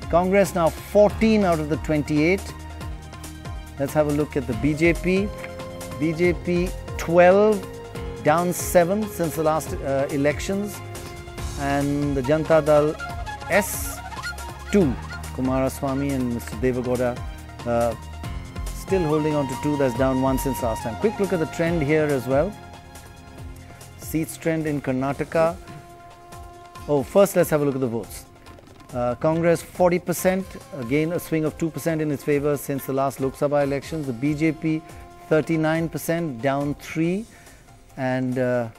Congress now 14 out of the 28. Let's have a look at the BJP. BJP 12, down 7 since the last elections. And the Janata Dal S2, Kumaraswamy and Mr. Devagowda still holding on to 2, that's down 1 since last time. Quick look at the trend here as well. Seats trend in Karnataka. Oh, first let's have a look at the votes. Congress 40%, again a swing of 2% in its favour since the last Lok Sabha elections. The BJP 39%, down 3, and the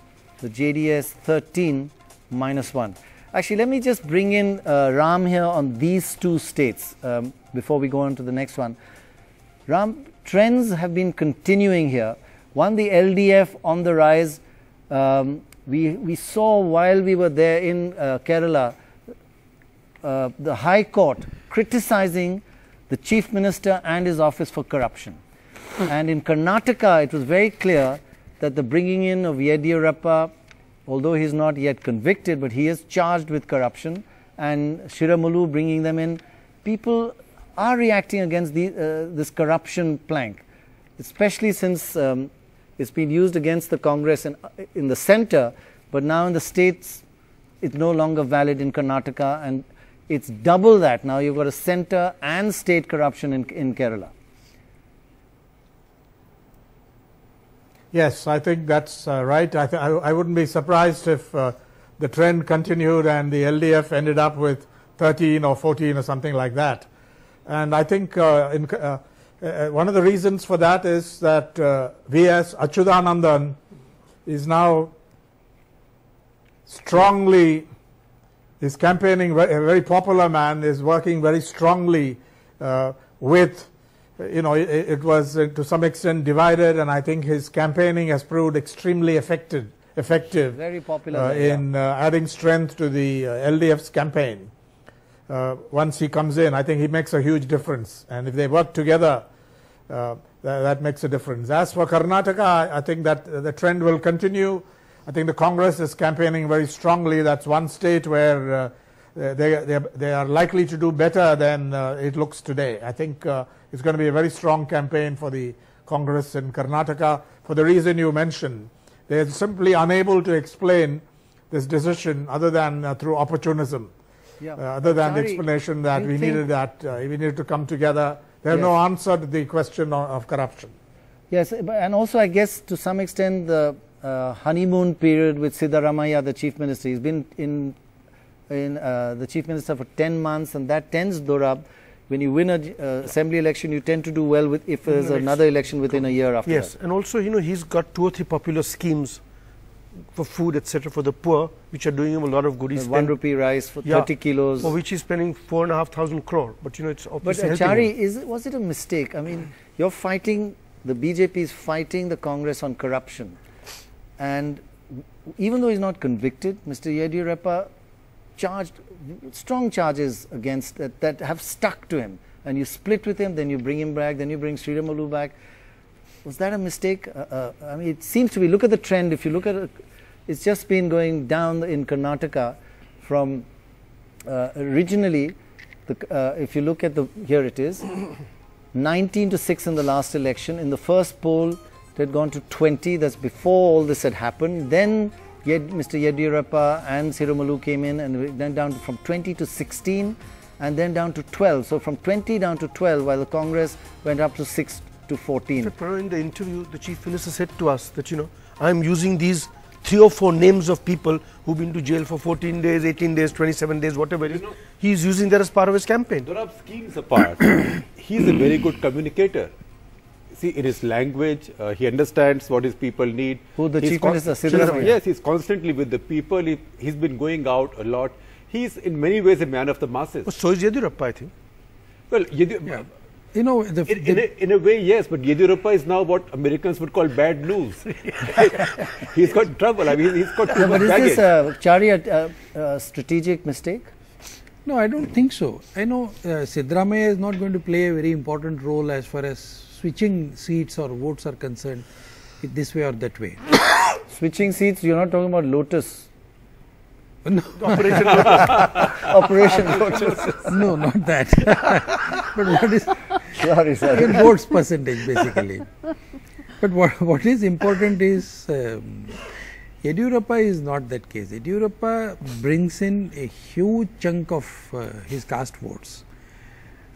JDS 13, -1. Actually, let me just bring in Ram here on these 2 states before we go on to the next one. Ram, trends have been continuing here. One, the LDF on the rise. We saw while we were there in Kerala, the High Court criticizing the Chief Minister and his office for corruption. And in Karnataka, it was very clear that the bringing in of Yediyurappa, although he is not yet convicted, but he is charged with corruption, and Shiramulu bringing them in, people are reacting against this corruption plank, especially since it's been used against the Congress in the center, but now in the states it's no longer valid in Karnataka, and it's double that. Now you've got a center and state corruption in Kerala. Yes, I think that's right. I wouldn't be surprised if the trend continued and the LDF ended up with 13 or 14 or something like that. And I think one of the reasons for that is that V.S. Achyutanandan is now strongly, is campaigning, a very popular man, is working very strongly with, it was to some extent divided, and I think his campaigning has proved extremely effective very popular in adding strength to the LDF's campaign. Once he comes in, I think he makes a huge difference, and if they work together, that makes a difference. As for Karnataka, I think that the trend will continue. I think the Congress is campaigning very strongly. That's one state where they are likely to do better than it looks today. I think it's going to be a very strong campaign for the Congress in Karnataka for the reason you mentioned. They are simply unable to explain this decision other than through opportunism. Yeah. Other than the explanation that we needed to come together. They have no answer to the question of corruption. Yes, and also I guess to some extent the honeymoon period with Siddaramaiah, the Chief Minister. He's been in the Chief Minister for 10 months, and that tends, Dorab, when you win an assembly election, you tend to do well with if there's another election within a year after yes, that. And also, he's got 2 or 3 popular schemes for food, etc., for the poor, which are doing him a lot of good. He's 1 rupee rice for 30 kilos. For which he's spending 4,500 crore. But it's obviously But Achari, was it a mistake? I mean, you're fighting, the BJP is fighting the Congress on corruption. And even though he's not convicted, Mr. Yediyurappa charged strong charges against that have stuck to him. And you split with him, then you bring him back, then you bring Sriramalu back. Was that a mistake? I mean, it seems to be, look at the trend. If you look at it, it's just been going down in Karnataka from originally, if you look at here it is, 19 to 6 in the last election. In the first poll, it had gone to 20. That's before all this had happened. Then Mr. Yediyurappa and Sriramalu came in, and then down from 20 to 16, and then down to 12. So from 20 down to 12, while the Congress went up to 6 to 14. In the interview, the Chief Minister said to us that, I'm using these 3 or 4 names of people who've been to jail for 14 days, 18 days, 27 days, whatever it is. He's using that as part of his campaign. Dorab, schemes apart, he's a very good communicator. See, in his language, he understands what his people need. Who, the Chief Minister? Siddaramaiah. Yes, he's constantly with the people. He's been going out a lot. He's in many ways a man of the masses. But so is Yediyurappa, I think. Well, in a way, yes, but Yediyurappa is now what Americans would call bad news. He's got trouble. I mean, he's got too much baggage. But is this, Chari, a strategic mistake? No, I don't think so. I know Siddaramaiah is not going to play a very important role as far as switching seats or votes are concerned, this way or that way. Switching seats, you're not talking about Lotus. No. Operation Lotus. Operation Lotus. No, not that. But what is Sorry. in votes percentage basically. But what is important is Yediyurappa is not that case. Yediyurappa brings in a huge chunk of his caste votes.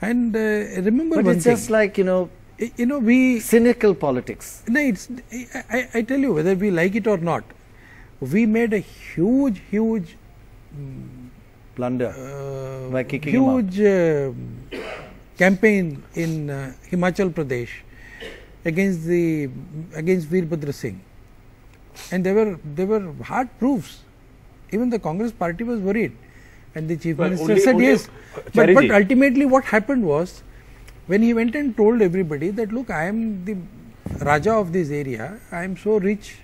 And remember But one it's thing. just like, We cynical politics. no, it's I tell you whether we like it or not. We made a huge Blunder by kicking him out. huge campaign in Himachal Pradesh against Veerbhadra Singh, and there were hard proofs. Even the Congress party was worried, and the chief minister said yes. But ultimately, what happened was when he went and told everybody that look, I am the Raja of this area. I am so rich.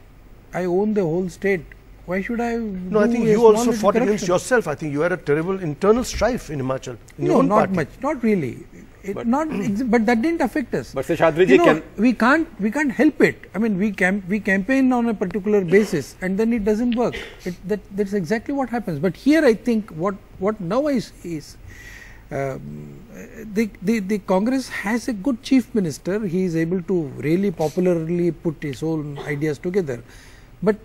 I own the whole state. Why should I? No, I think you also fought against yourself. I think you had a terrible internal strife in Himachal. No, not much. Not really. But that didn't affect us. But Seshadri ji we can't help it. I mean, we campaign on a particular basis, and then it doesn't work. That's exactly what happens. But here, I think what now is the Congress has a good chief minister. He is able to really popularly put his own ideas together. But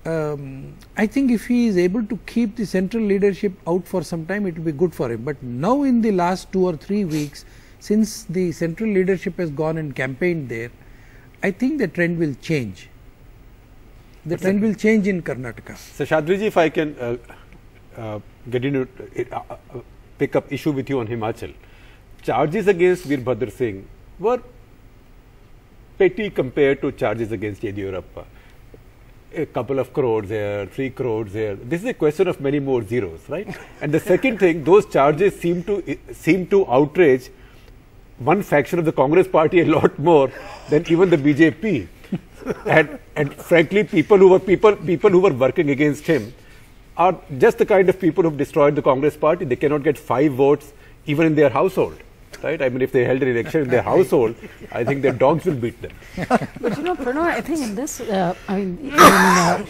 I think if he is able to keep the central leadership out for some time, it will be good for him. But now in the last 2 or 3 weeks, since the central leadership has gone and campaigned there, I think the trend will change. The trend will change in Karnataka. Seshadri ji, if I can get into pick up issue with you on Himachal. Charges against Veerbhadra Singh were petty compared to charges against Yediyurappa. A couple of crores here, 3 crores here. This is a question of many more zeros, right? And the second thing, those charges seem to outrage one faction of the Congress party a lot more than even the BJP. and frankly, people who were working against him are just the kind of people who have destroyed the Congress party. They cannot get 5 votes even in their household. Right? I mean, if they held an election in their household, I think their dogs will beat them. But Pranav, I think in this,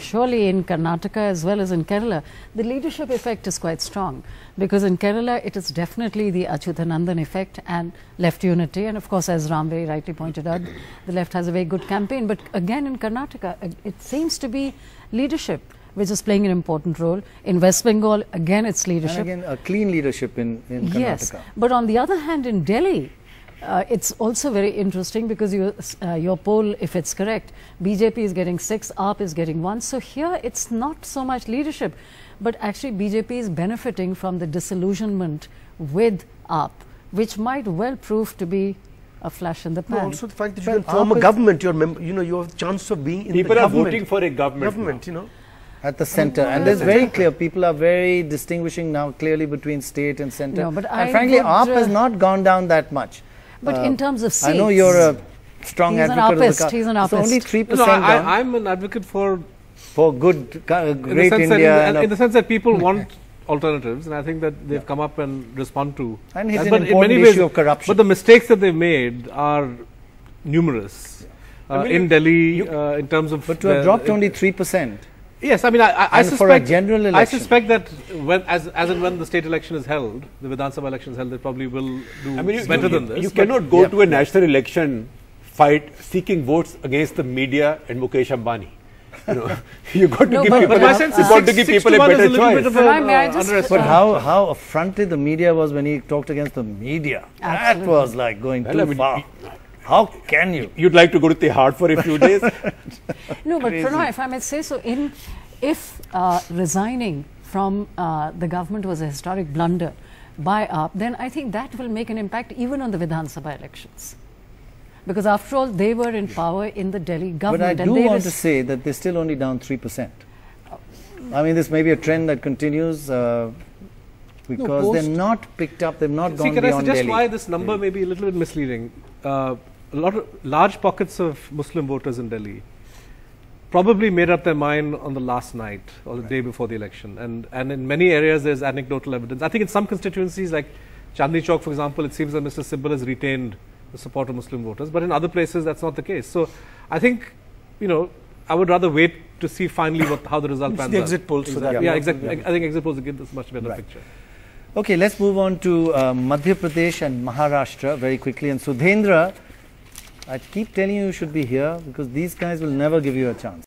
surely in Karnataka as well as in Kerala, the leadership effect is quite strong. Because in Kerala, it is definitely the Achyutanandan effect and left unity. And of course, as Ram very rightly pointed out, the left has a very good campaign. But again, in Karnataka, it seems to be leadership which is playing an important role. In West Bengal, again, it's leadership. And again, a clean leadership in Karnataka. Yes, but on the other hand, in Delhi, it's also very interesting because your poll, if it's correct, BJP is getting 6, AAP is getting 1. So here, it's not so much leadership, but actually BJP is benefiting from the disillusionment with AAP, which might well prove to be a flash in the pan. Also the fact that you can form a government, you have a chance of being in the government. People are voting for a government at the center, and it's very clear. People are very distinguishing now clearly between state and center. No, but and frankly, AAP has not gone down that much. But in terms of seats, I know you're a strong advocate of the He's an AAPist. So only 3% No, down. I'm an advocate for good, great India. In the sense that people want alternatives, and I think that they've come up and respond to. And it's but an important issue of corruption. But the mistakes that they've made are numerous in Delhi in terms of. But to have dropped only 3%. Yes, I mean, I suspect for a general election. I suspect that as and when the state election is held, the Vidhan Sabha election is held, they probably will do better than this. You cannot go to a national election fight seeking votes against the media and Mukesh Ambani. You got to give people a better choice. But how affronted the media was when he talked against the media. Absolutely. That was like going too far. How can you? You'd like to go to Tihar for a few days? No, but Pranav, if I may say so, if resigning from the government was a historic blunder by AAP, then I think that will make an impact even on the Vidhan Sabha elections. Because after all, they were in power in the Delhi government. But I do want to say that they're still only down 3%. I mean, this may be a trend that continues because they're not picked up, they've not gone beyond Delhi. Can I suggest why this number may be a little bit misleading? Large pockets of Muslim voters in Delhi probably made up their mind on the last night or the day before the election. And in many areas, there's anecdotal evidence. I think in some constituencies, like Chandni Chowk, for example, it seems that Mr. Sibal has retained the support of Muslim voters. But in other places, that's not the case. So I think, I would rather wait to see finally how the result pans the out. exit polls for that. Yeah, exactly. I think exit polls give us a much better Right. picture. Okay, let's move on to Madhya Pradesh and Maharashtra very quickly. And Sudhendra, I keep telling you should be here because these guys will never give you a chance.